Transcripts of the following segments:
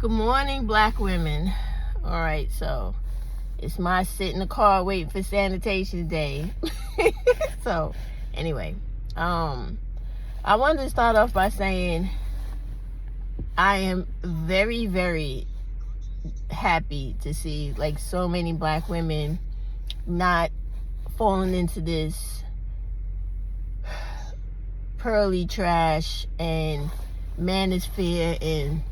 Good morning, black women. All right, so it's my sit in the car waiting for sanitation day. So anyway, I wanted to start off by saying I am very, very happy to see like so many black women not falling into this pearly trash and manosphere, and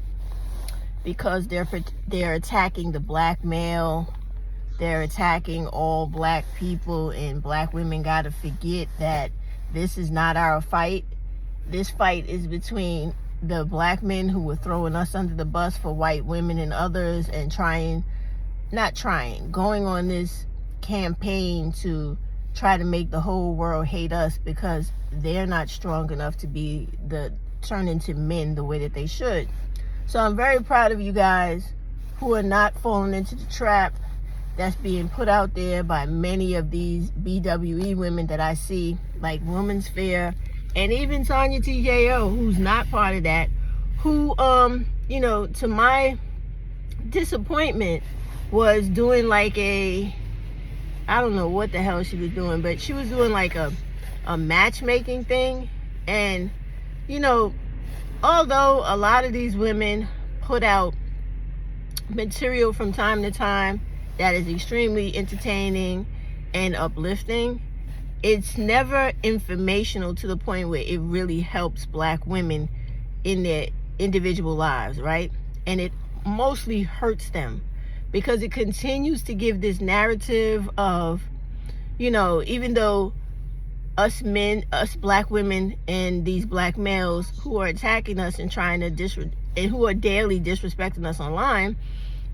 because they're attacking the black male, they're attacking all black people, and black women gotta forget that this is not our fight. This fight is between the black men who were throwing us under the bus for white women and others, and going on this campaign to try to make the whole world hate us because they're not strong enough to turn into men the way that they should. So I'm very proud of you guys who are not falling into the trap that's being put out there by many of these BWE women that I see, like Women's Fair, and even Tanya TKO, who's not part of that, who, to my disappointment, was doing like I don't know what the hell she was doing, but she was doing like a matchmaking thing. And, although a lot of these women put out material from time to time that is extremely entertaining and uplifting, it's never informational to the point where it really helps black women in their individual lives, right? And it mostly hurts them because it continues to give this narrative of, even though us black women, and these black males who are attacking us and trying to and who are daily disrespecting us online,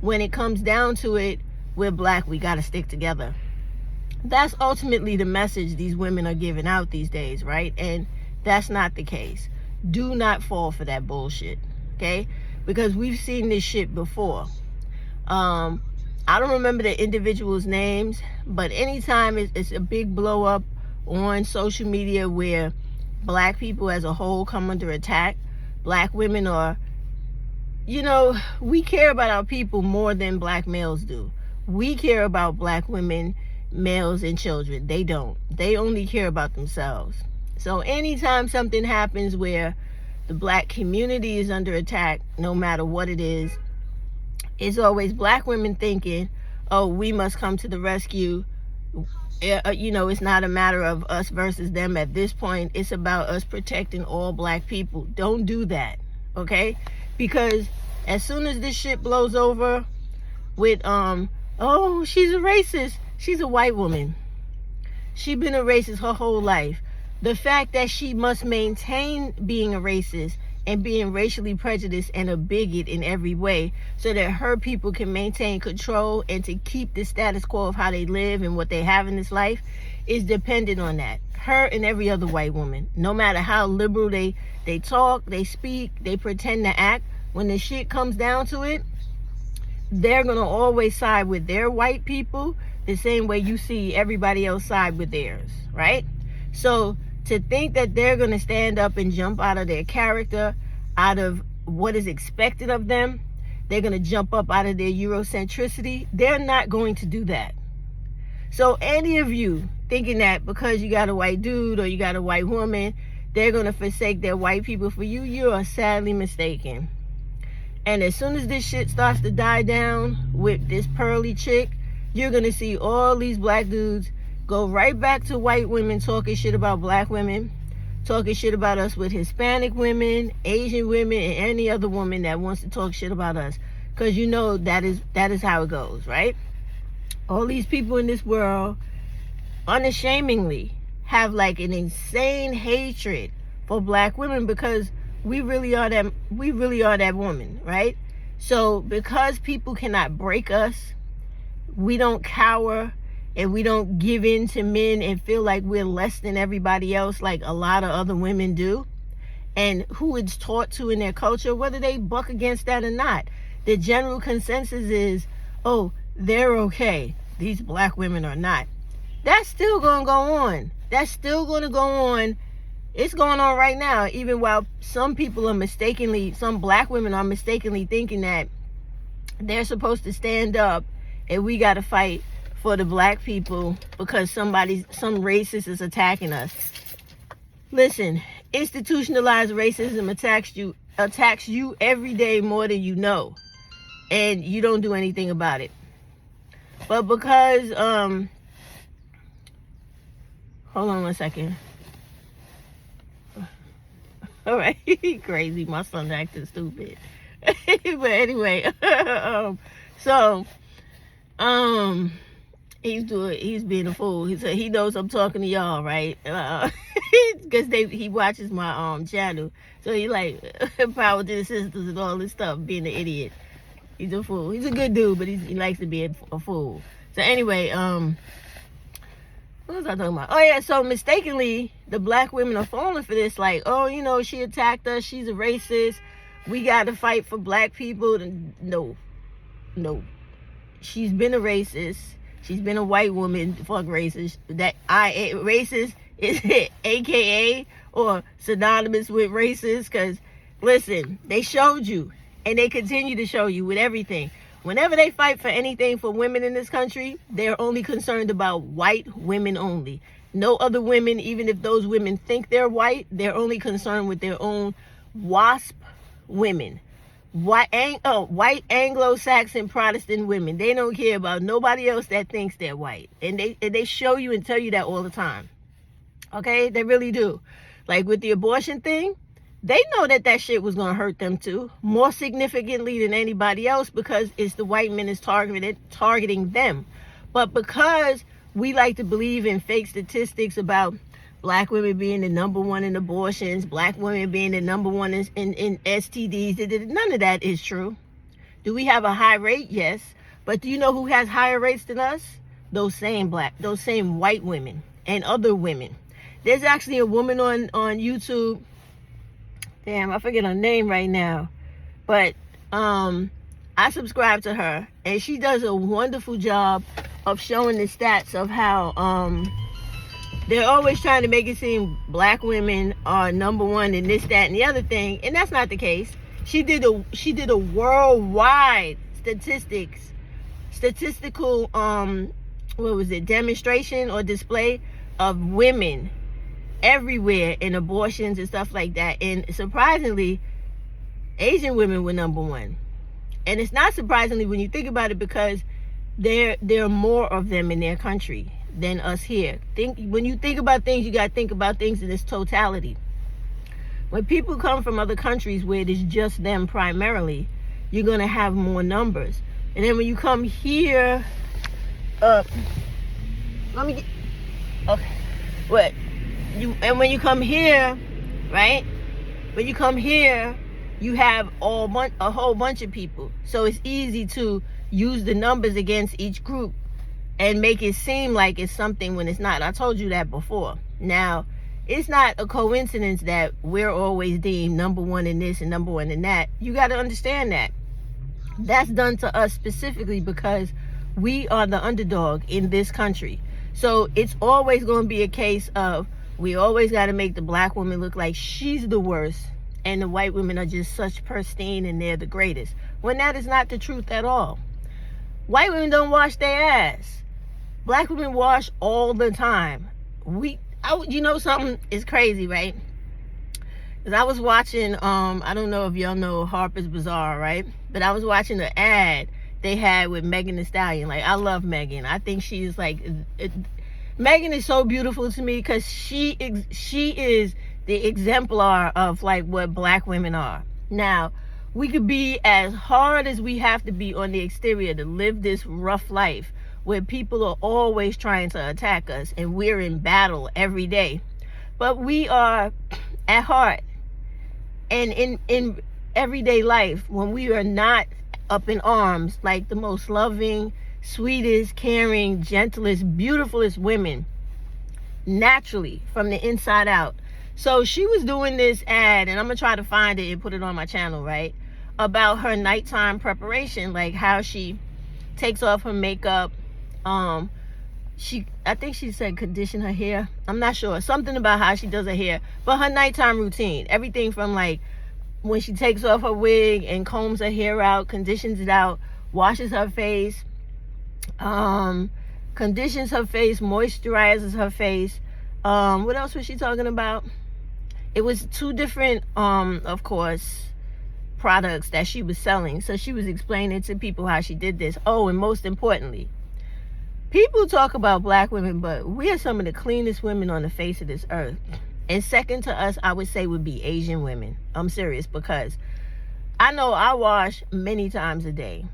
when it comes down to it, we're black, we got to stick together. That's ultimately the message these women are giving out these days, right? And that's not the case. Do not fall for that bullshit, okay? Because we've seen this shit before. I don't remember the individuals' names, but anytime it's a big blow up on social media where black people as a whole come under attack, black women are, we care about our people more than black males do. We care about black women, males, and children. They don't. They only care about themselves. So anytime something happens where the black community is under attack, no matter what it is, it's always black women thinking, oh, we must come to the rescue. It's not a matter of us versus them at this point. It's about us protecting all black people. Don't do that, okay? Because as soon as this shit blows over with, oh, she's a racist. She's a white woman. She's been a racist her whole life. The fact that she must maintain being a racist and being racially prejudiced and a bigot in every way so that her people can maintain control and to keep the status quo of how they live and what they have in this life is dependent on that. Her and every other white woman, no matter how liberal they talk, they speak, they pretend to act, when the shit comes down to it, they're going to always side with their white people the same way you see everybody else side with theirs, right? So to think that they're going to stand up and jump out of their character, out of what is expected of them, they're going to jump up out of their Eurocentricity, they're not going to do that. So any of you thinking that because you got a white dude or you got a white woman, they're going to forsake their white people for you, you are sadly mistaken. And as soon as this shit starts to die down with this pearly chick, you're going to see all these black dudes go right back to white women talking shit about black women, talking shit about us with Hispanic women, Asian women, and any other woman that wants to talk shit about us. Because that is how it goes, right? All these people in this world unashamedly have like an insane hatred for black women because we really are that woman, right? So because people cannot break us, we don't cower and we don't give in to men and feel like we're less than everybody else like a lot of other women do, and who it's taught to in their culture, whether they buck against that or not. The general consensus is, oh, they're okay. These black women are not. That's still going to go on. That's still going to go on. It's going on right now, even while some black women are mistakenly thinking that they're supposed to stand up, and we got to fight for the black people because some racist is attacking us. Listen, institutionalized racism attacks you every day more than you know, and you don't do anything about it. But because hold on one second. All right, crazy. My son's acting stupid. But anyway, he's being a fool. He knows I'm talking to y'all, right? Because he watches my channel, so he like power to the sisters and all this stuff. Being an idiot, he's a fool. He's a good dude, but he likes to be a fool. So anyway, what was I talking about? Oh yeah, so mistakenly the black women are falling for this, like, oh, you know, she attacked us, she's a racist, we got to fight for black people. No, she's been a racist. She's been a white woman. Fuck racist. Racist is AKA or synonymous with racist. Because listen, they showed you, and they continue to show you with everything. Whenever they fight for anything for women in this country, they're only concerned about white women only. No other women, even if those women think they're white, they're only concerned with their own WASP women. White Anglo-Saxon Protestant women. They don't care about nobody else that thinks they're white. And they show you and tell you that all the time. Okay? They really do. Like with the abortion thing, they know that shit was going to hurt them too. More significantly than anybody else, because it's the white men is targeting them. But because we like to believe in fake statistics about black women being the number one in abortions, black women being the number one in STDs. None of that is true. Do we have a high rate? Yes. But do you know who has higher rates than us? Those same white women and other women. There's actually a woman on YouTube. Damn, I forget her name right now. But I subscribe to her, and she does a wonderful job of showing the stats of how they're always trying to make it seem black women are number one in this, that, and the other thing, and that's not the case. She did a worldwide statistical demonstration or display of women everywhere in abortions and stuff like that. And surprisingly, Asian women were number one. And it's not surprisingly when you think about it, because there are more of them in their country than us here. When you think about things, you got to think about things in its totality. When people come from other countries where it is just them primarily, you're going to have more numbers. And then when you come here, when you come here, right? When you come here, you have a whole bunch of people. So it's easy to use the numbers against each group and make it seem like it's something when it's not. I told you that before. Now, it's not a coincidence that we're always deemed number one in this and number one in that. You got to understand that. That's done to us specifically because we are the underdog in this country. So it's always going to be a case of we always got to make the black woman look like she's the worst, and the white women are just such pristine and they're the greatest, when that is not the truth at all. White women don't wash their ass. Black women wash all the time. You know something is crazy, right? Because I was watching, I don't know if y'all know Harper's Bazaar, right? But I was watching the ad they had with Megan Thee Stallion. Like, I love Megan. I think she's like, Megan is so beautiful to me because she is the exemplar of like what black women are. Now, we could be as hard as we have to be on the exterior to live this rough life where people are always trying to attack us and we're in battle every day. But we are at heart and in everyday life, when we are not up in arms, like the most loving, sweetest, caring, gentlest, beautifulest women, naturally from the inside out. So she was doing this ad, and I'm gonna try to find it and put it on my channel, right? About her nighttime preparation, like how she takes off her makeup. I think she said condition her hair. I'm not sure. Something about how she does her hair. But her nighttime routine, everything from like when she takes off her wig and combs her hair out, conditions it out, washes her face, conditions her face, moisturizes her face. What else was she talking about? It was 2 different, of course, products that she was selling. So she was explaining to people how she did this. Oh, and most importantly, people talk about black women, but we are some of the cleanest women on the face of this earth. And second to us, I would say, would be Asian women. I'm serious, because I know I wash many times a day.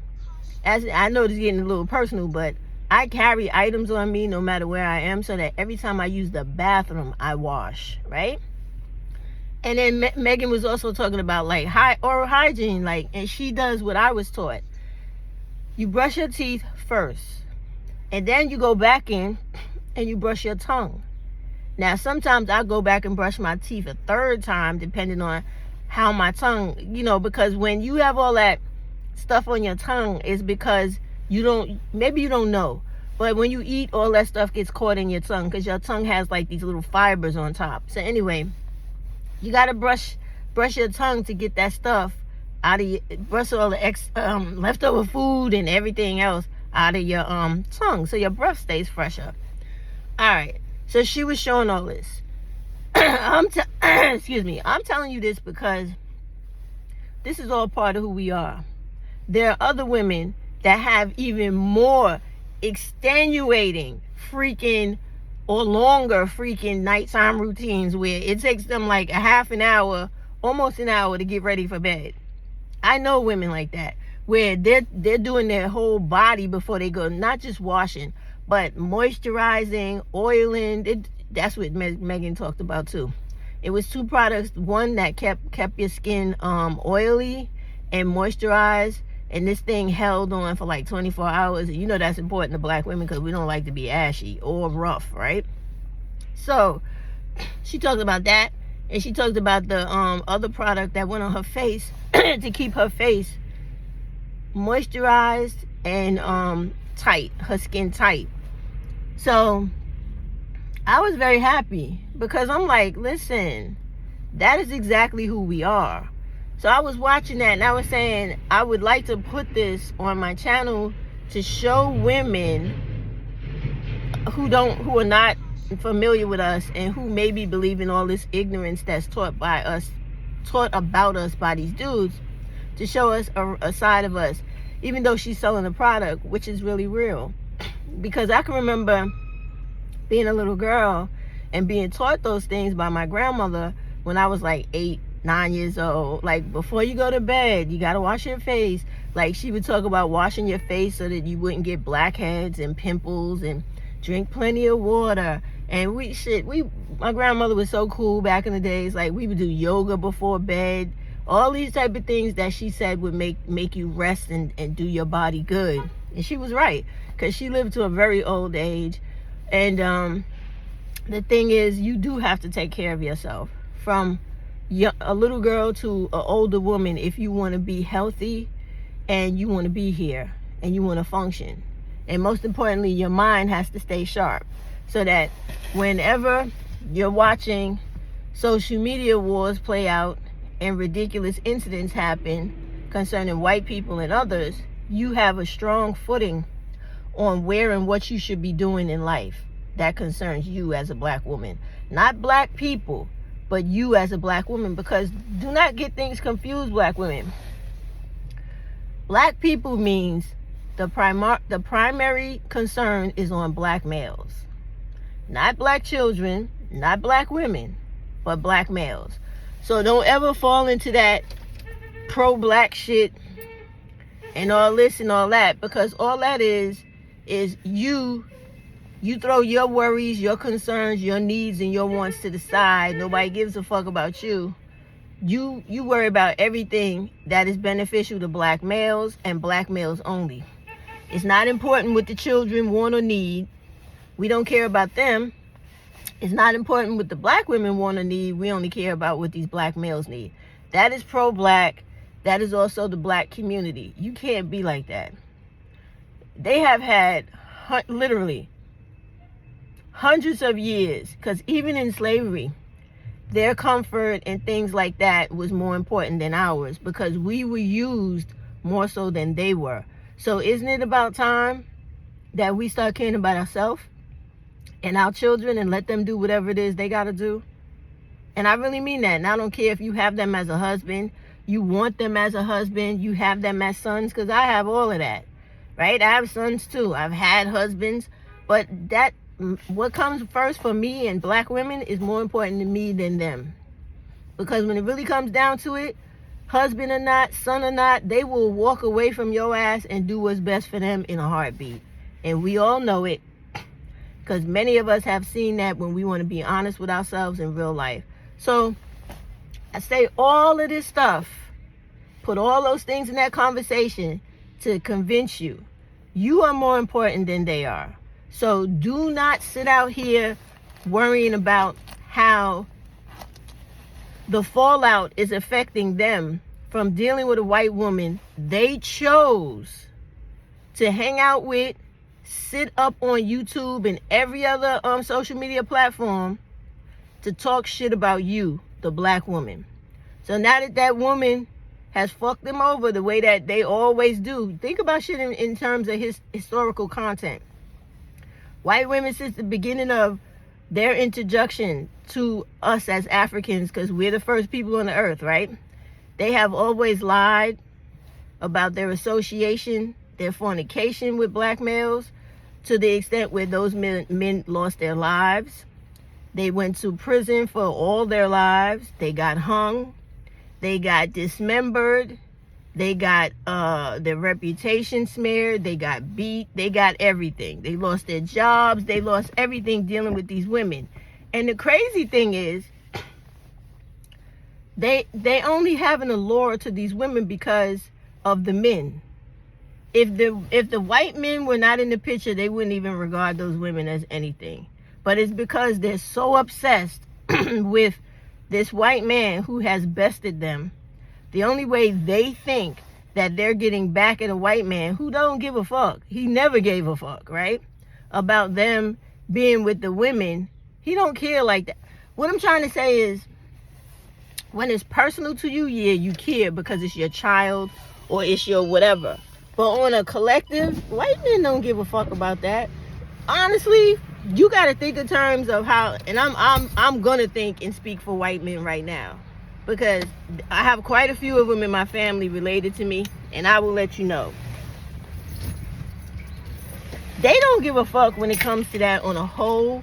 As I know this is getting a little personal, but I carry items on me no matter where I am, so that every time I use the bathroom, I wash, right? And then Megan was also talking about like oral hygiene, like, and she does what I was taught. You brush your teeth first, and then you go back in and you brush your tongue. Now, sometimes I go back and brush my teeth a 3rd time, depending on how my tongue, because when you have all that stuff on your tongue, it's because maybe you don't know, but when you eat, all that stuff gets caught in your tongue, because your tongue has like these little fibers on top. So anyway, you got to brush your tongue to get that stuff out of brush all the leftover food and everything else out of your tongue, so your breath stays fresher. All right, so she was showing all this. Excuse me. I'm telling you this because this is all part of who we are. There are other women that have even more extenuating freaking or longer freaking nighttime routines where it takes them like a half an hour, almost an hour to get ready for bed. I know women like that, where they're doing their whole body before they go, not just washing, but moisturizing, oiling. That's what Megan talked about too. It was 2 products, one that kept your skin oily and moisturized, and this thing held on for like 24 hours. You know that's important to black women because we don't like to be ashy or rough, right? So she talked about that, and she talked about the other product that went on her face to keep her face moisturized and tight, her skin tight. So I was very happy because I'm like, listen, that is exactly who we are. So I was watching that and I was saying I would like to put this on my channel to show women who are not familiar with us and who maybe believe in all this ignorance that's taught about us by these dudes, to show us a side of us, even though she's selling a product which is really real. Because I can remember being a little girl and being taught those things by my grandmother when I was like 8, 9 years old. Like, before you go to bed, you gotta wash your face. Like, she would talk about washing your face so that you wouldn't get blackheads and pimples, and drink plenty of water. And my grandmother was so cool back in the days. Like, we would do yoga before bed, all these type of things that she said would make you rest and do your body good. And she was right, because she lived to a very old age. And the thing is, you do have to take care of yourself, from a little girl to an older woman, if you want to be healthy and you want to be here and you want to function. And most importantly, your mind has to stay sharp, so that whenever you're watching social media wars play out and ridiculous incidents happen concerning white people and others, you have a strong footing on where and what you should be doing in life that concerns you as a black woman. Not black people, but you as a black woman. Because do not get things confused, black women. Black people means the primary concern is on black males. Not black children, not black women, but black males. So don't ever fall into that pro-black shit and all this and all that, because all that is you throw your worries, your concerns, your needs, and your wants to the side. Nobody gives a fuck about you. You worry about everything that is beneficial to black males and black males only. It's not important what the children want or need. We don't care about them. It's not important what the black women want or need. We only care about what these black males need. That is pro-black. That is also the black community. You can't be like that. They have had literally hundreds of years, because even in slavery, their comfort and things like that was more important than ours, because we were used more so than they were. So isn't it about time that we start caring about ourselves and our children and let them do whatever it is they got to do? And I really mean that. And I don't care if you have them as a husband, you want them as a husband, you have them as sons, because I have all of that, right? I have sons too. I've had husbands, but what comes first for me and black women is more important to me than them. Because when it really comes down to it, husband or not, son or not, they will walk away from your ass and do what's best for them in a heartbeat. And we all know it, because many of us have seen that when we want to be honest with ourselves in real life. So I say all of this stuff, put all those things in that conversation to convince you are more important than they are. So do not sit out here worrying about how the fallout is affecting them from dealing with a white woman they chose to hang out with, sit up on YouTube and every other social media platform to talk shit about you, the black woman. So now that that woman has fucked them over the way that they always do, think about shit in terms of historical content. White women, since the beginning of their introduction to us as Africans, because we're the first people on the earth, right? They have always lied about their association, their fornication with black males, to the extent where those men lost their lives. They went to prison for all their lives. They got hung. They got dismembered. They got their reputation smeared. They got beat. They got everything. They lost their jobs. They lost everything dealing with these women. And the crazy thing is, they only have an allure to these women because of the men. If the white men were not in the picture, they wouldn't even regard those women as anything. But it's because they're so obsessed with this white man who has bested them. The only way they think that they're getting back at a white man who don't give a fuck, he never gave a fuck, right? About them being with the women, he don't care like that. What I'm trying to say is, when it's personal to you, yeah, you care because it's your child or it's your whatever. But on a collective, white men don't give a fuck about that. Honestly, you got to think in terms of how, and I'm gonna think and speak for white men right now, because I have quite a few of them in my family related to me, and I will let you know. They don't give a fuck when it comes to that on a whole,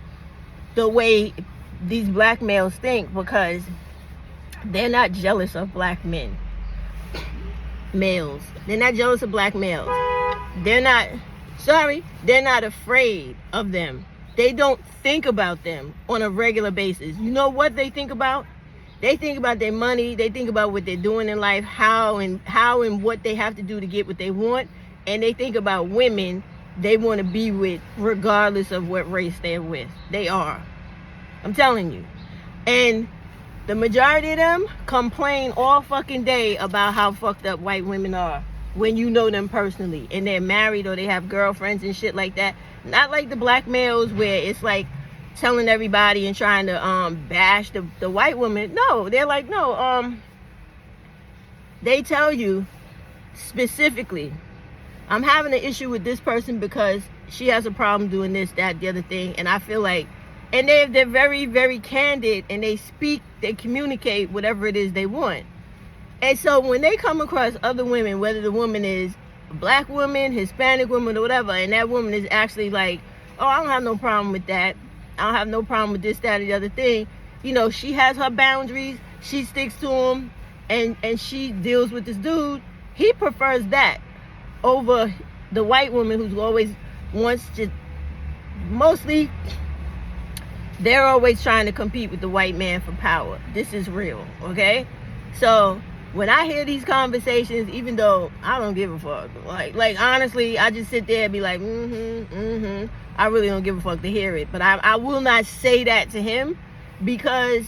the way these black males think, because they're not jealous of black males. They're not jealous of black males. They're not afraid of them. They don't think about them on a regular basis. You know what they think about? They think about their money. They think about what they're doing in life, how and what they have to do to get what they want. And they think about women they want to be with regardless of what race they're with. They are. I'm telling you. And the majority of them complain all fucking day about how fucked up white women are when you know them personally and they're married or they have girlfriends and shit like that. Not like the black males where it's like telling everybody and trying to bash the white woman. No, they're like, no, they tell you specifically, I'm having an issue with this person because she has a problem doing this, that, the other thing, and I feel like, and they're very, very candid, and they communicate whatever it is they want. And so when they come across other women, whether the woman is a black woman, Hispanic woman, or whatever, and that woman is actually like, oh, I don't have no problem with that. I don't have no problem with this, that, or the other thing. You know, she has her boundaries. She sticks to them, and she deals with this dude. He prefers that over the white woman who's always wants to, mostly, they're always trying to compete with the white man for power. This is real, okay? So when I hear these conversations, even though I don't give a fuck, like honestly, I just sit there and be like, I really don't give a fuck to hear it. But I will not say that to him, because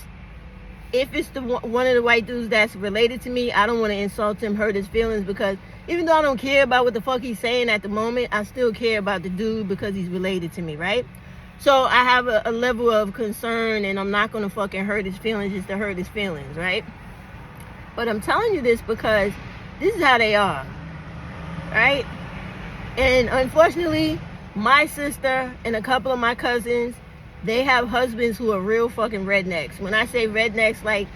if it's one of the white dudes that's related to me, I don't want to insult him, hurt his feelings, because even though I don't care about what the fuck he's saying at the moment, I still care about the dude because he's related to me, right? So I have a level of concern, and I'm not going to fucking hurt his feelings just to hurt his feelings, right? But I'm telling you this because this is how they are, right? And unfortunately, my sister and a couple of my cousins, they have husbands who are real fucking rednecks. When I say rednecks, like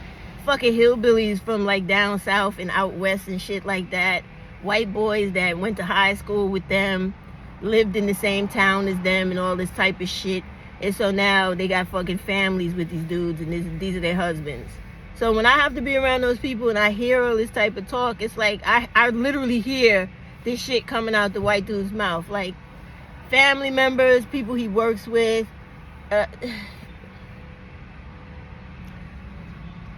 fucking hillbillies from like down south and out west and shit like that. White boys that went to high school with them, lived in the same town as them and all this type of shit. And so now they got fucking families with these dudes, and these are their husbands. So when I have to be around those people and I hear all this type of talk, it's like I literally hear this shit coming out the white dude's mouth. Like family members, people he works with,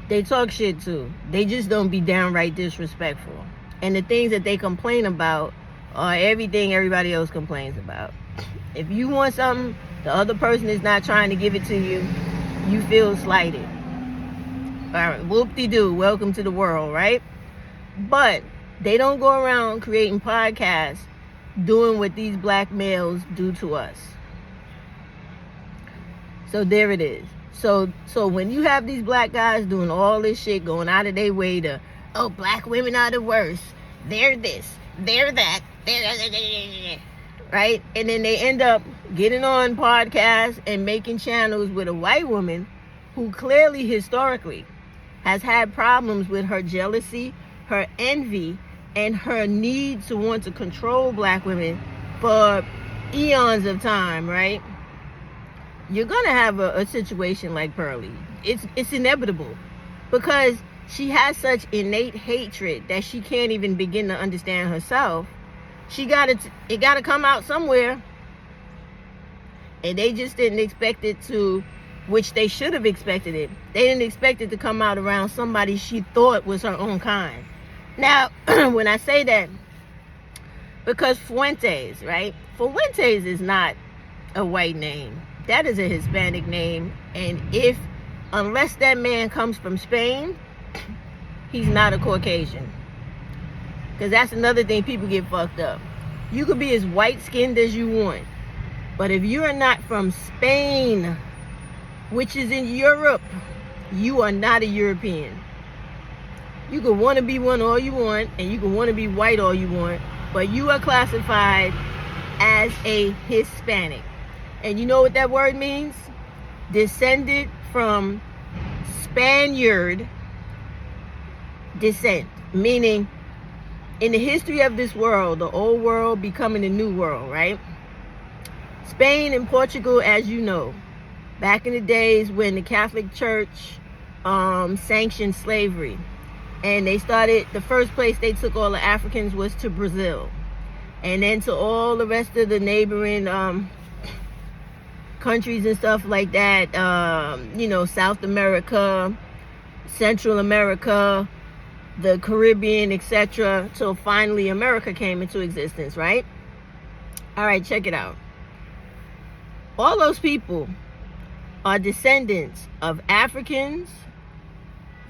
they talk shit too. They just don't be downright disrespectful. And the things that they complain about are everything everybody else complains about. If you want something, the other person is not trying to give it to you, you feel slighted. All right, whoop-de-doo, welcome to the world, right? But they don't go around creating podcasts doing what these black males do to us. So there it is. So when you have these black guys doing all this shit, going out of their way to, oh, black women are the worst, they're this, they're that, right? And then they end up getting on podcasts and making channels with a white woman who clearly historically has had problems with her jealousy, her envy, and her need to want to control black women for eons of time, right? You're gonna have a situation like Pearly. It's inevitable, because she has such innate hatred that she can't even begin to understand herself. It gotta come out somewhere, and they just didn't expect it to, which they should have expected it. They didn't expect it to come out around somebody she thought was her own kind. Now, when I say that, because Fuentes, right? Fuentes is not a white name. That is a Hispanic name. And unless that man comes from Spain, he's not a Caucasian. Because that's another thing, people get fucked up. You could be as white-skinned as you want, but if you are not from Spain, which is in Europe, you are not a European. You can want to be one all you want, and you can want to be white all you want, but you are classified as a Hispanic. And you know what that word means? Descended from Spaniard descent, meaning in the history of this world, the old world becoming the new world, right? Spain and Portugal, as you know, back in the days when the Catholic Church sanctioned slavery, and they started, the first place they took all the Africans was to Brazil, and then to all the rest of the neighboring countries and stuff like that, South America, Central America, the Caribbean, etc., till finally America came into existence, right? All right, check it out. All those people are descendants of Africans,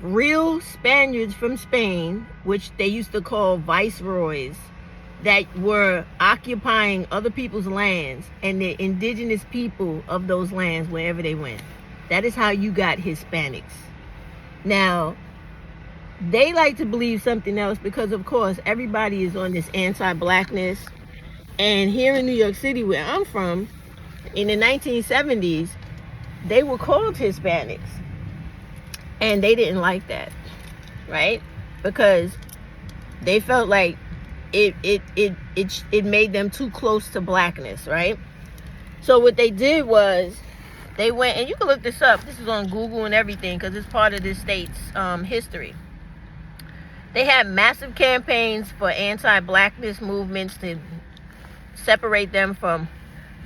real Spaniards from Spain, which they used to call viceroys, that were occupying other people's lands, and the indigenous people of those lands wherever they went. That is how you got Hispanics. Now, they like to believe something else because, of course, everybody is on this anti-blackness. And here in New York City, where I'm from, in the 1970s, they were called Hispanics. And they didn't like that, right? Because they felt like it made them too close to blackness, right? So what they did was they went, and you can look this up. This is on Google and everything because it's part of this state's history. They had massive campaigns for anti-blackness movements to separate them from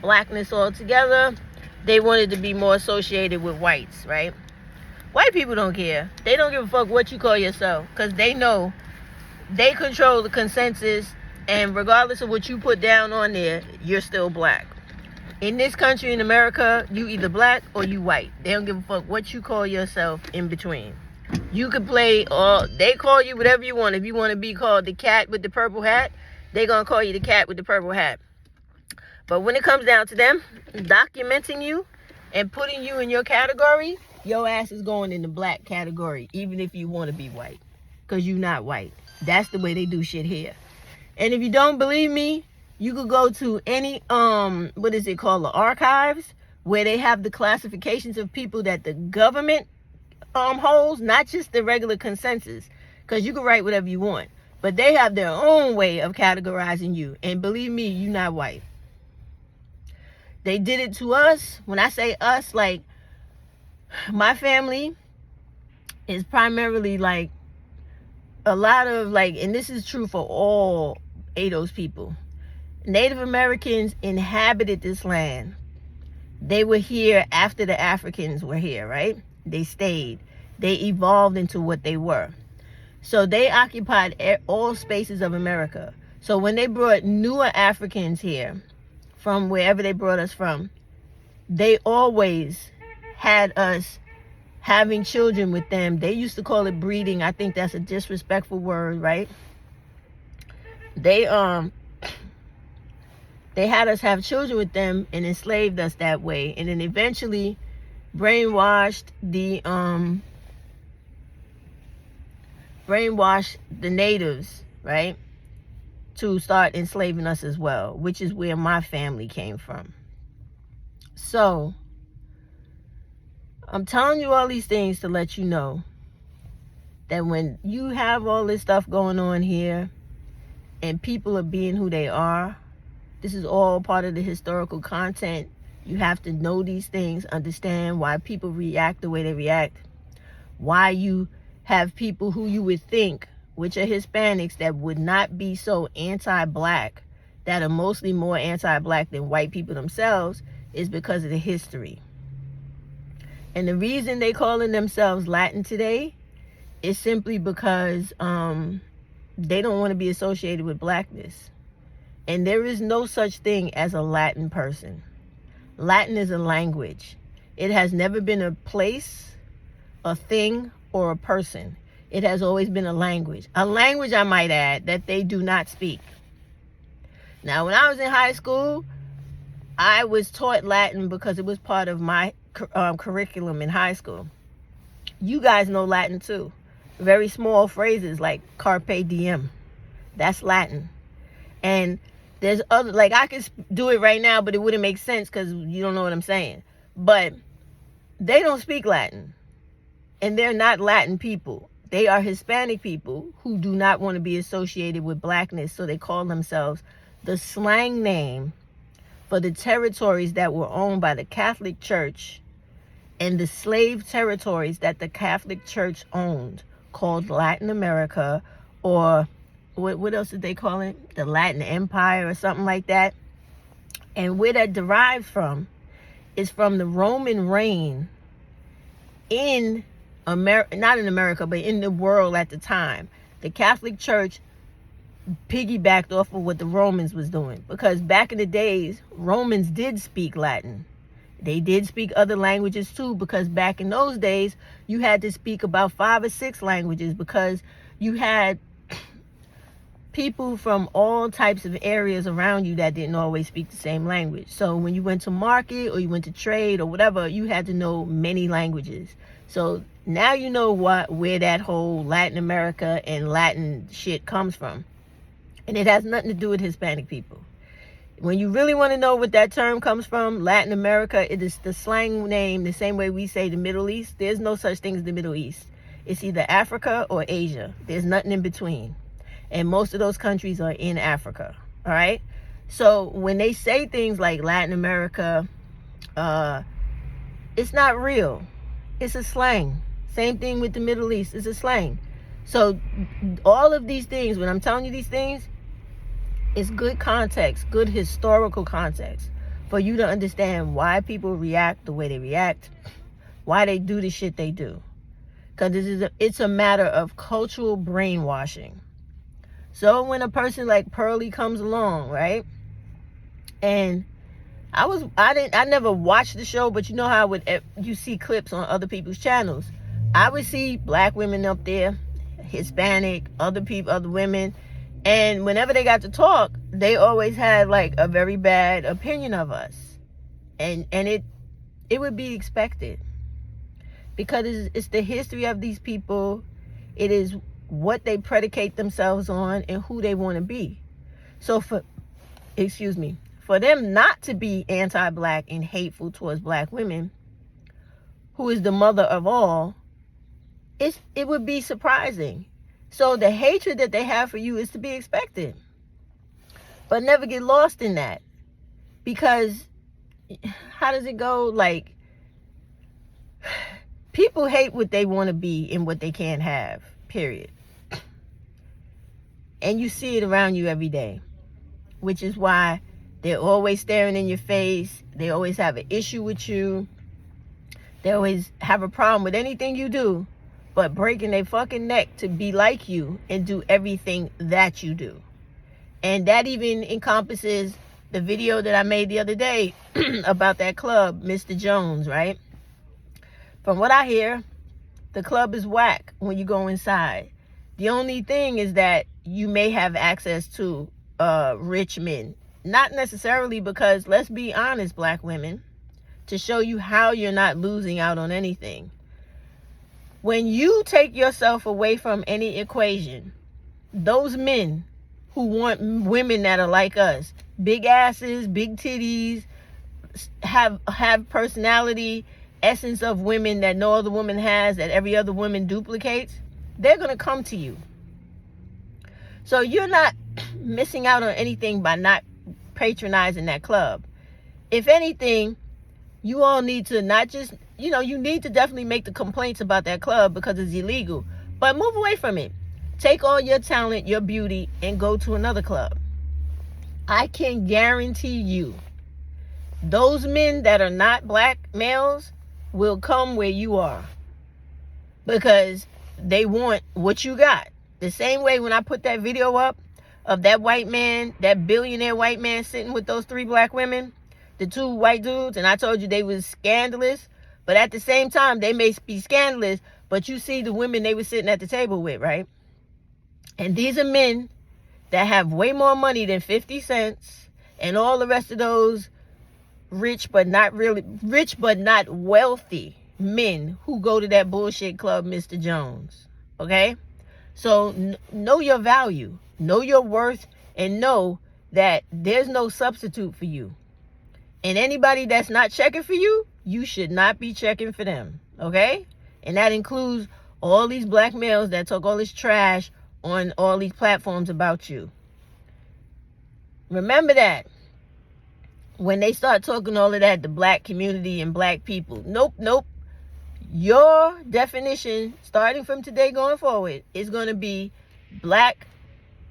blackness altogether. They wanted to be more associated with whites, right? White people don't care. They don't give a fuck what you call yourself, because they know they control the consensus, and regardless of what you put down on there, you're still black. In this country, in America, you either black or you white. They don't give a fuck what you call yourself in between. You can play, they call you whatever you want. If you want to be called the cat with the purple hat, they're going to call you the cat with the purple hat. But when it comes down to them documenting you and putting you in your category, your ass is going in the black category, even if you want to be white, because you're not white. That's the way they do shit here. And if you don't believe me, You could go to any what is it called, the archives, where they have the classifications of people that the government holds, not just the regular consensus, because you can write whatever you want, but they have their own way of categorizing you. And believe me, you're not white. They did it to us. When I say us, like, my family is primarily like a lot of like, and this is true for all ADOS people. Native Americans inhabited this land. They were here after the Africans were here, right? They stayed. They evolved into what they were. So they occupied all spaces of America. So when they brought newer Africans here from wherever they brought us from, they always had us having children with them. They used to call it breeding. I think that's a disrespectful word, right? They had us have children with them and enslaved us that way, and then eventually brainwashed the natives, right, to start enslaving us as well, which is where my family came from. So I'm telling you all these things to let you know that when you have all this stuff going on here and people are being who they are, this is all part of the historical content. You have to know these things, understand why people react the way they react, why you have people who you would think, which are Hispanics, that would not be so anti-black, that are mostly more anti-black than white people themselves, is because of the history. And the reason they calling themselves Latin today is simply because they don't want to be associated with blackness. And there is no such thing as a Latin person. Latin is a language. It has never been a place, a thing, or a person. It has always been a language. A language, I might add, that they do not speak. Now, when I was in high school, I was taught Latin because it was part of my curriculum in high school. You guys know Latin too. Very small phrases like carpe diem. That's Latin. And there's other, like, I could do it right now, but it wouldn't make sense because you don't know what I'm saying. But they don't speak Latin. And they're not Latin people. They are Hispanic people who do not want to be associated with blackness. So they call themselves the slang name for the territories that were owned by the Catholic Church and the slave territories that the Catholic Church owned, called Latin America, or what else did they call it? The Latin Empire or something like that. And where that derives from is from the Roman reign in America, not in America, but in the world at the time. The Catholic Church piggybacked off of what the Romans was doing, because back in the days, Romans did speak Latin. They did speak other languages too, because back in those days, you had to speak about 5 or 6 languages, because you had people from all types of areas around you that didn't always speak the same language. So when you went to market or you went to trade or whatever, you had to know many languages. So now you know where that whole Latin America and Latin shit comes from. And it has nothing to do with Hispanic people. When you really want to know what that term comes from, Latin America, it is the slang name, the same way we say the Middle East. There's no such thing as the Middle East. It's either Africa or Asia. There's nothing in between. And most of those countries are in Africa. All right? So when they say things like Latin America, it's not real. It's a slang. Same thing with the Middle East. It's a slang. So all of these things, when I'm telling you these things, it's good context, good historical context for you to understand why people react the way they react, why they do the shit they do. Because it's a matter of cultural brainwashing. So when a person like Pearly comes along, right? And I never watched the show, but you know how you see clips on other people's channels. I would see black women up there, Hispanic, other people, other women. And whenever they got to talk, they always had like a very bad opinion of us. And it would be expected. Because it's the history of these people. It is what they predicate themselves on and who they want to be. So for excuse me, for them not to be anti-black and hateful towards black women, who is the mother of all, it would be surprising. So the hatred that they have for you is to be expected. But never get lost in that. Because how does it go? Like, people hate what they want to be and what they can't have, period. And you see it around you every day, which is why they're always staring in your face. They always have an issue with you. They always have a problem with anything you do, but breaking their fucking neck to be like you and do everything that you do. And that even encompasses the video that I made the other day about that club, Mr. Jones, right? From what I hear, the club is whack when you go inside. The only thing is that you may have access to rich men. Not necessarily, because let's be honest, black women, to show you how you're not losing out on anything. When you take yourself away from any equation, those men who want women that are like us, big asses, big titties, have personality, essence of women that no other woman has, that every other woman duplicates, they're going to come to you. So you're not missing out on anything by not patronizing that club. If anything, you all need to not just, you need to definitely make the complaints about that club because it's illegal, but move away from it. Take all your talent, your beauty, and go to another club. I can guarantee you, those men that are not black males will come where you are because they want what you got. The same way when I put that video up of that white man, that billionaire white man sitting with those 3 black women, the 2 white dudes, and I told you they was scandalous, but at the same time, they may be scandalous, but you see the women they were sitting at the table with, right? And these are men that have way more money than 50 cents and all the rest of those rich but not wealthy men who go to that bullshit club, Mr. Jones. Okay? So know your value, know your worth, and know that there's no substitute for you. And anybody that's not checking for you, you should not be checking for them. Okay? And that includes all these black males that talk all this trash on all these platforms about you. Remember that. When they start talking all of that, the black community and black people. Nope. Your definition, starting from today going forward, is going to be black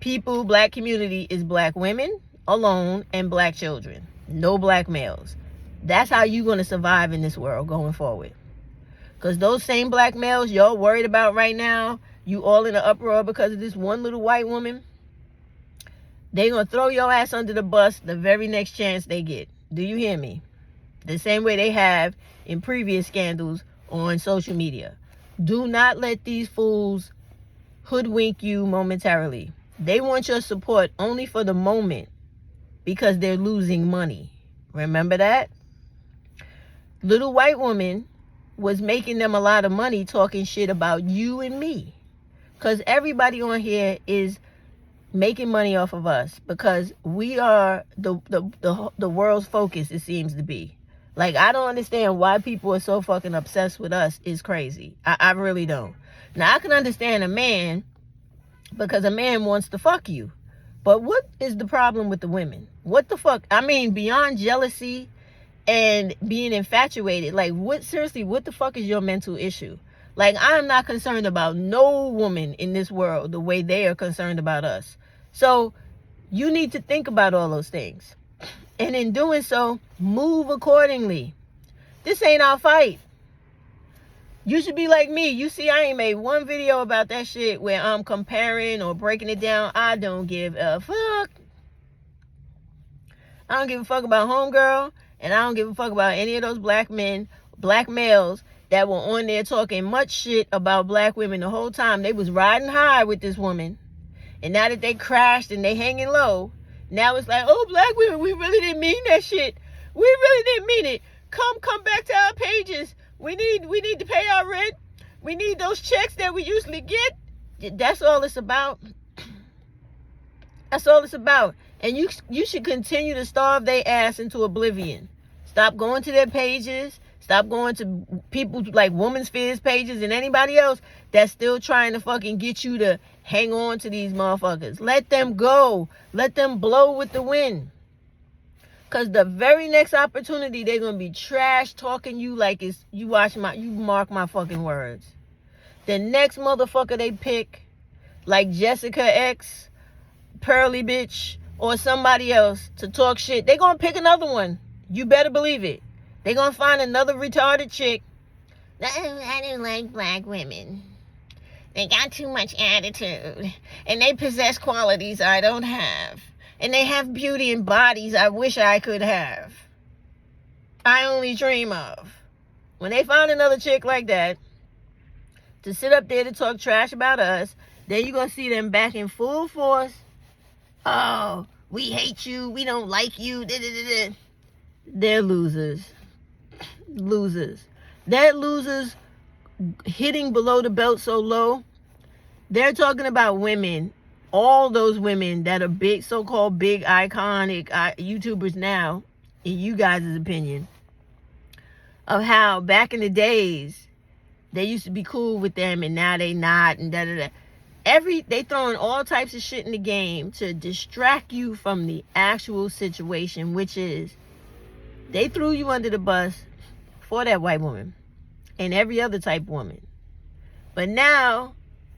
people, black community is black women alone and black children. No black males. That's how you're going to survive in this world going forward. Because those same black males y'all worried about right now, you all in an uproar because of this one little white woman, they going to throw your ass under the bus the very next chance they get. Do you hear me? The same way they have in previous scandals on social media. Do not let these fools hoodwink you momentarily. They want your support only for the moment because they're losing money. Remember that? Little white woman was making them a lot of money talking shit about you and me. Because everybody on here is making money off of us because we are the world's focus, it seems to be. Like, I don't understand why people are so fucking obsessed with us. It's crazy. I really don't. Now, I can understand a man because a man wants to fuck you. But what is the problem with the women? What the fuck? I mean, beyond jealousy and being infatuated, like, seriously, what the fuck is your mental issue? Like, I'm not concerned about no woman in this world the way they are concerned about us. So, you need to think about all those things. And in doing so, move accordingly. This ain't our fight. You should be like me. You see, I ain't made one video about that shit where I'm comparing or breaking it down. I don't give a fuck. I don't give a fuck about homegirl. And I don't give a fuck about any of those black men, black males that were on there talking much shit about black women the whole time. They was riding high with this woman. And now that they crashed and they hanging low, now it's like, oh, black women, we really didn't mean that shit. We really didn't mean it. Come back to our pages. We need to pay our rent. We need those checks that we usually get. That's all it's about. That's all it's about. And you should continue to starve their ass into oblivion. Stop going to their pages. Stop going to people like Women's Fears pages and anybody else that's still trying to fucking get you to hang on to these motherfuckers. Let them go. Let them blow with the wind. Because the very next opportunity, they're going to be trash talking you like it's, you mark my fucking words. The next motherfucker they pick, like Jessica X, Pearly bitch, or somebody else to talk shit, they going to pick another one. You better believe it. They going to find another retarded chick. I don't like black women. They got too much attitude. And they possess qualities I don't have. And they have beauty and bodies I wish I could have. I only dream of. When they find another chick like that to sit up there to talk trash about us, then you're going to see them back in full force. Oh, we hate you. We don't like you. They're losers. Losers. They're losers hitting below the belt so low. They're talking about women. All those women that are big, so-called big, iconic YouTubers now, in you guys' opinion, of how back in the days, they used to be cool with them and now they not, and da-da-da. They throwing all types of shit in the game to distract you from the actual situation, which is they threw you under the bus for that white woman and every other type of woman. But now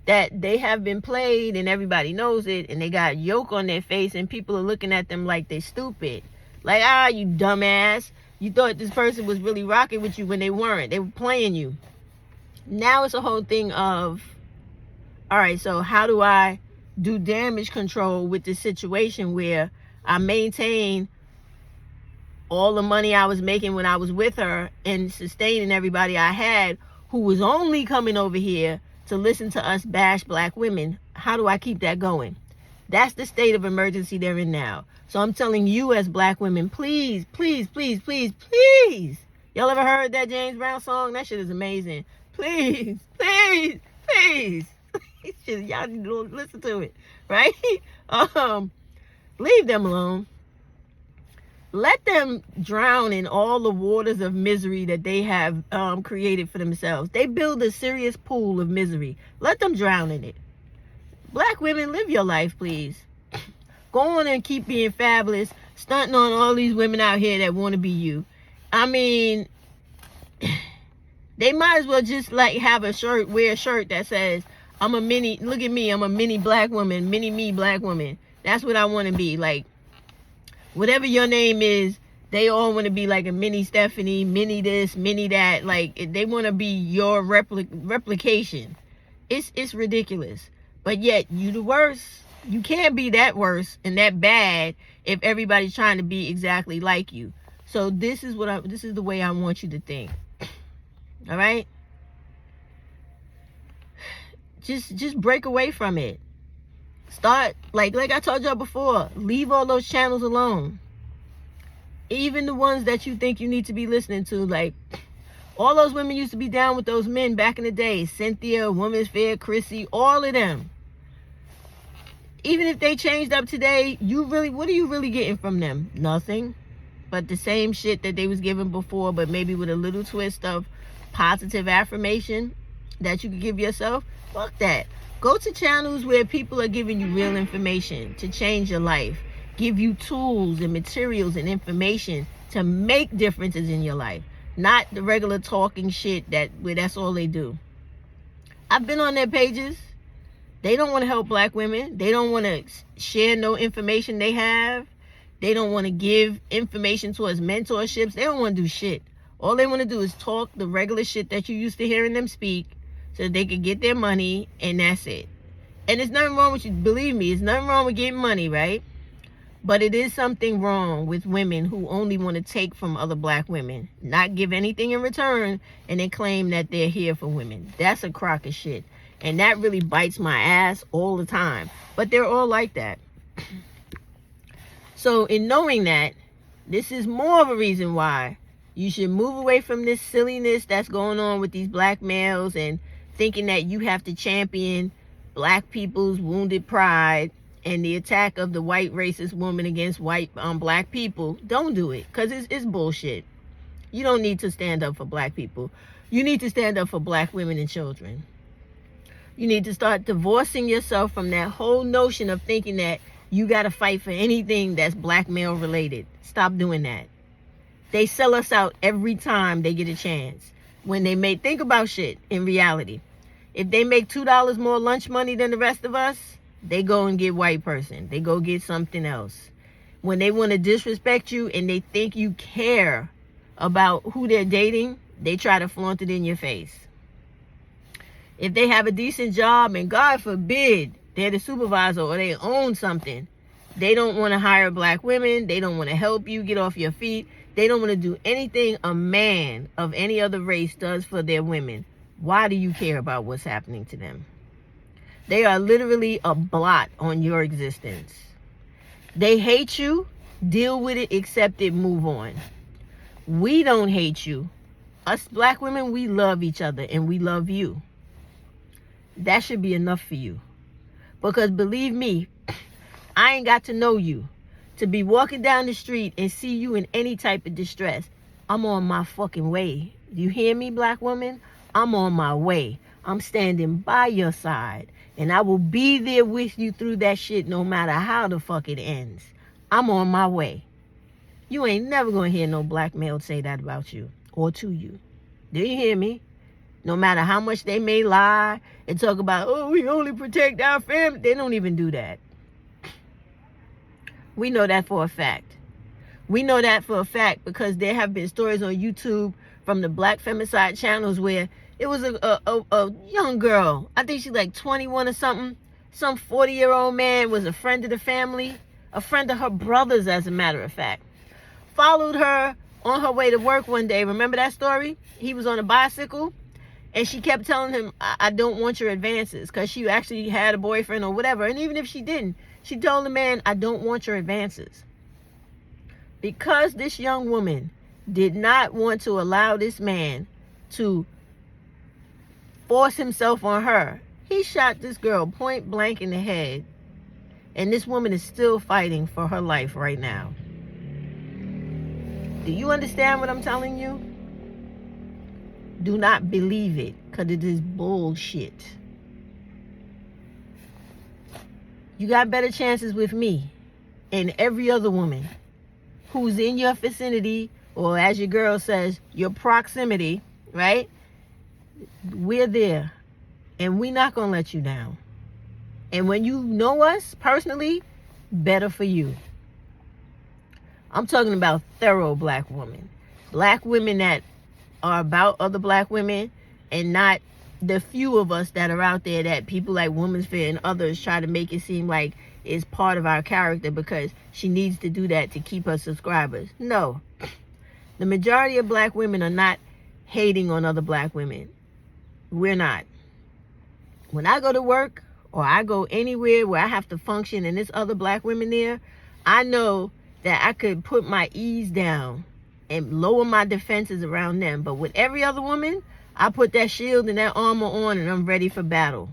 that they have been played and everybody knows it and they got yolk on their face and people are looking at them like they stupid. Like, you dumbass. You thought this person was really rocking with you when they weren't. They were playing you. Now it's a whole thing of, all right, so how do I do damage control with this situation where I maintain all the money I was making when I was with her and sustaining everybody I had who was only coming over here to listen to us bash black women? How do I keep that going? That's the state of emergency they're in now. So I'm telling you as black women, please, please, please, please, please. Y'all ever heard that James Brown song? That shit is amazing. Please, please, please. Y'all need to listen to it, right? Leave them alone. Let them drown in all the waters of misery that they have created for themselves. They build a serious pool of misery. Let them drown in it. Black women, live your life, please. Go on and keep being fabulous, stunting on all these women out here that want to be you. I mean, they might as well just like have a shirt, wear a shirt that says, I'm a mini, look at me, I'm a mini black woman, mini me black woman. That's what I want to be. Like, whatever your name is, they all want to be like a mini Stephanie, mini this, mini that. Like, they want to be your replication. It's ridiculous. But yet, you the worst. You can't be that worse and that bad if everybody's trying to be exactly like you. So this is the way I want you to think. All right? Just break away from it. Start, like I told y'all before, leave all those channels alone. Even the ones that you think you need to be listening to, like, all those women used to be down with those men back in the day. Cynthia, Women's Fair, Chrissy, all of them. Even if they changed up today, what are you really getting from them? Nothing. But the same shit that they was giving before, but maybe with a little twist of positive affirmation that you could give yourself. Fuck that. Go to channels where people are giving you real information to change your life. Give you tools and materials and information to make differences in your life. Not the regular talking shit where that's all they do. I've been on their pages. They don't want to help black women. They don't want to share no information they have. They don't want to give information towards mentorships. They don't want to do shit. All they want to do is talk the regular shit that you used to hearing them speak so that they can get their money, and that's it. And there's nothing wrong with you. Believe me, there's nothing wrong with getting money, right? But it is something wrong with women who only want to take from other black women, not give anything in return, and then claim that they're here for women. That's a crock of shit. And that really bites my ass all the time. But they're all like that. So in knowing that, this is more of a reason why you should move away from this silliness that's going on with these black males and thinking that you have to champion black people's wounded pride and the attack of the white racist woman against white black people, don't do it, because it's bullshit. You don't need to stand up for black people. You need to stand up for black women and children. You need to start divorcing yourself from that whole notion of thinking that you got to fight for anything that's black male related. Stop doing that. They sell us out every time they get a chance. When they think about shit in reality. If they make $2 more lunch money than the rest of us, they go and get white person. They go get something else. When they want to disrespect you and they think you care about who they're dating, they try to flaunt it in your face. If they have a decent job and God forbid they're the supervisor or they own something, they don't want to hire black women. They don't want to help you get off your feet. They don't want to do anything a man of any other race does for their women. Why do you care about what's happening to them? They are literally a blot on your existence. They hate you. Deal with it, accept it, move on. We don't hate you. Us black women, we love each other and we love you. That should be enough for you. Because believe me, I ain't got to know you to be walking down the street and see you in any type of distress. I'm on my fucking way. You hear me, black woman? I'm on my way. I'm standing by your side. And I will be there with you through that shit no matter how the fuck it ends. I'm on my way. You ain't never gonna hear no black male say that about you or to you. Do you hear me? No matter how much they may lie and talk about, oh, we only protect our family. They don't even do that. We know that for a fact. We know that for a fact because there have been stories on YouTube from the black femicide channels where it was a young girl. I think she's like 21 or something. Some 40-year-old man was a friend of the family, a friend of her brother's, as a matter of fact. Followed her on her way to work one day. Remember that story? He was on a bicycle. And she kept telling him, I don't want your advances, because she actually had a boyfriend or whatever. And even if she didn't, she told the man, I don't want your advances. Because this young woman did not want to allow this man to force himself on her, he shot this girl point blank in the head. And this woman is still fighting for her life right now. Do you understand what I'm telling you? Do not believe it, because it is bullshit. You got better chances with me and every other woman who's in your vicinity, or as your girl says, your proximity, right? We're there, and we're not going to let you down. And when you know us personally, better for you. I'm talking about thorough black women. Black women that are about other black women, and not the few of us that are out there that people like Women's Fair and others try to make it seem like it's part of our character because she needs to do that to keep her subscribers. No. The majority of black women are not hating on other black women. We're not. When I go to work or I go anywhere where I have to function and there's other black women there, I know that I could put my ease down and lower my defenses around them. But with every other woman, I put that shield and that armor on and I'm ready for battle.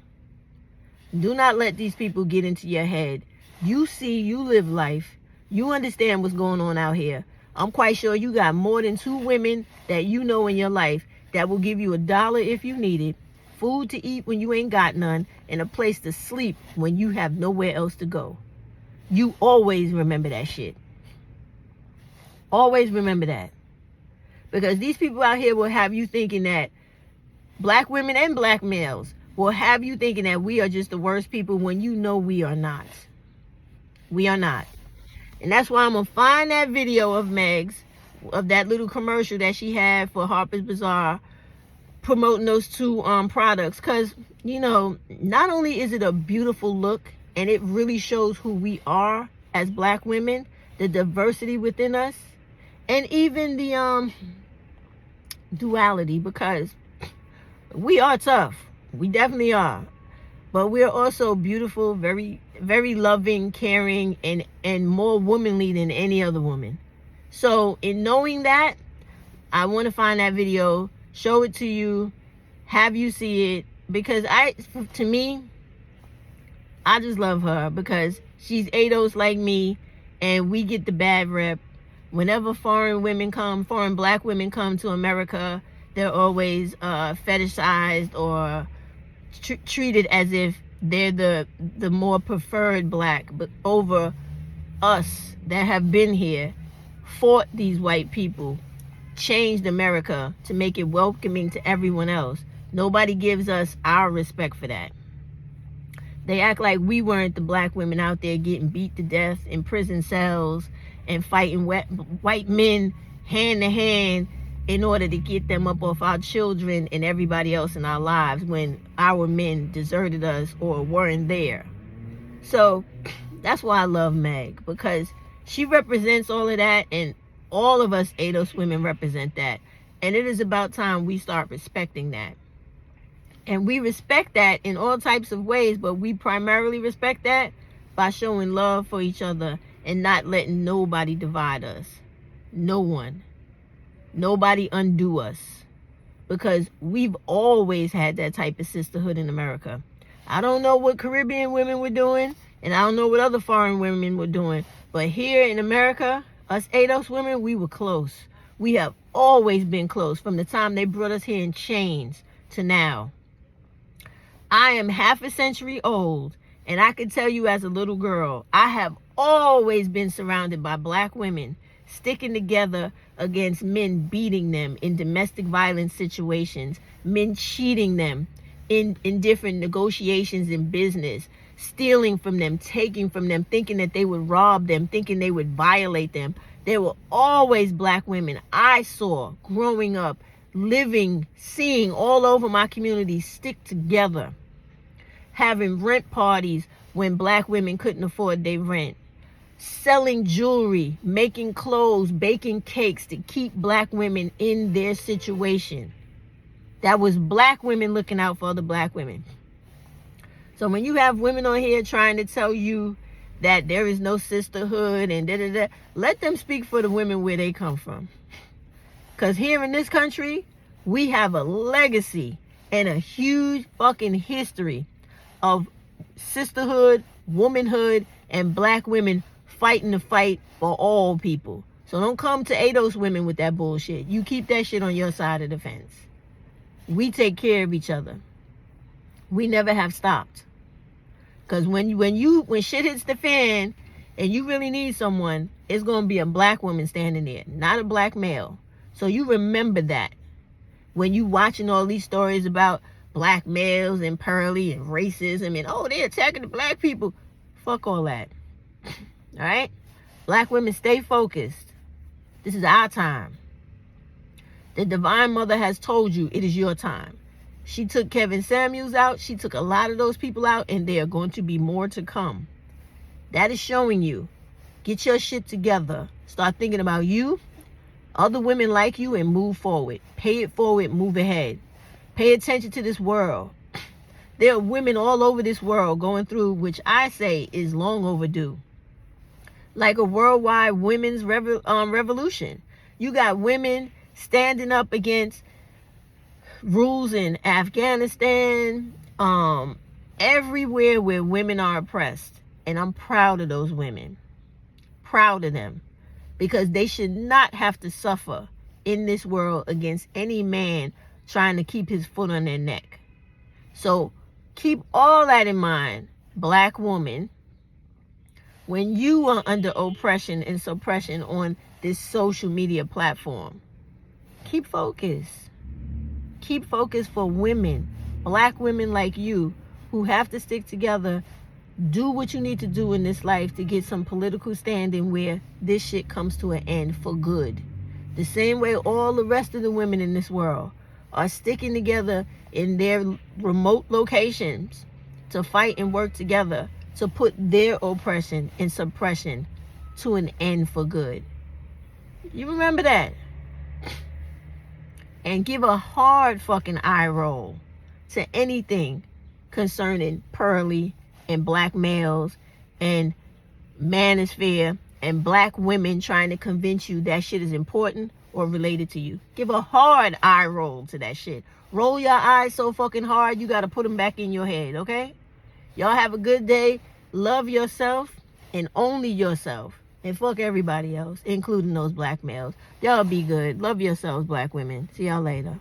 Do not let these people get into your head. You see, you live life. You understand what's going on out here. I'm quite sure you got more than 2 women that you know in your life that will give you $1 if you need it, food to eat when you ain't got none, and a place to sleep when you have nowhere else to go. You always remember that shit. Always remember that. Because these people out here will have you thinking that black women and black males will have you thinking that we are just the worst people when you know we are not. We are not. And that's why I'm going to find that video of Meg's, of that little commercial that she had for Harper's Bazaar promoting those 2 products. Because, you know, not only is it a beautiful look and it really shows who we are as black women, the diversity within us, and even the duality, because we are tough. We definitely are. But we're also beautiful, very, very loving, caring, and more womanly than any other woman. So in knowing that, I want to find that video, show it to you, have you see it, because to me, I just love her because She's ADOS like me, and we get the bad rep. Whenever foreign black women come to America, they're always fetishized or treated as if they're the more preferred black, but over us that have been here, fought these white people, changed America to make it welcoming to everyone else. Nobody gives us our respect for that. They act like we weren't the black women out there getting beat to death in prison cells and fighting white men hand to hand in order to get them up off our children and everybody else in our lives when our men deserted us or weren't there. So that's why I love Meg, because she represents all of that, and all of us ADOS women represent that. And it is about time we start respecting that. And we respect that in all types of ways, but we primarily respect that by showing love for each other and not letting nobody divide us. No one. Nobody undo us. Because we've always had that type of sisterhood in America. I don't know what Caribbean women were doing, and I don't know what other foreign women were doing, but here in America, us ADOS women, we were close. We have always been close from the time they brought us here in chains to now. I am half a century old, and I can tell you as a little girl, I have always been surrounded by black women sticking together against men beating them in domestic violence situations, men cheating them in different negotiations in business, stealing from them, taking from them, thinking that they would rob them, thinking they would violate them. There were always black women I saw growing up, living, seeing all over my community stick together, having rent parties when black women couldn't afford their rent, selling jewelry, making clothes, baking cakes to keep black women in their situation. That was black women looking out for other black women. So when you have women on here trying to tell you that there is no sisterhood and da-da-da, let them speak for the women where they come from. Because here in this country, we have a legacy and a huge fucking history of sisterhood, womanhood, and black women fighting the fight for all people. So don't come to ADOS women with that bullshit. You keep that shit on your side of the fence. We take care of each other. We never have stopped. Because when shit hits the fan and you really need someone, it's going to be a black woman standing there, not a black male. So you remember that when you watching all these stories about black males and pearly and racism and, oh, they're attacking the black people. Fuck all that. All right? Black women, stay focused. This is our time. The Divine Mother has told you it is your time. She took Kevin Samuels out. She took a lot of those people out, and there are going to be more to come. That is showing you. Get your shit together. Start thinking about you, other women like you, and move forward. Pay it forward, move ahead. Pay attention to this world. There are women all over this world going through, which I say is long overdue, like a worldwide women's revolution. You got women standing up against rules in Afghanistan, everywhere where women are oppressed. And I'm proud of those women. Proud of them. Because they should not have to suffer in this world against any man trying to keep his foot on their neck. So keep all that in mind, black woman, when you are under oppression and suppression on this social media platform. Keep focused. Keep focused for women, black women like you, who have to stick together. Do what you need to do in this life to get some political standing where this shit comes to an end for good. The same way all the rest of the women in this world are sticking together in their remote locations to fight and work together to put their oppression and suppression to an end for good. You remember that? And give a hard fucking eye roll to anything concerning pearly and black males and manosphere and black women trying to convince you that shit is important or related to you. Give a hard eye roll to that shit. Roll your eyes so fucking hard you got to put them back in your head, okay? Y'all have a good day. Love yourself. and only yourself. And fuck everybody else, including those black males. Y'all be good. Love yourselves, black women. See y'all later.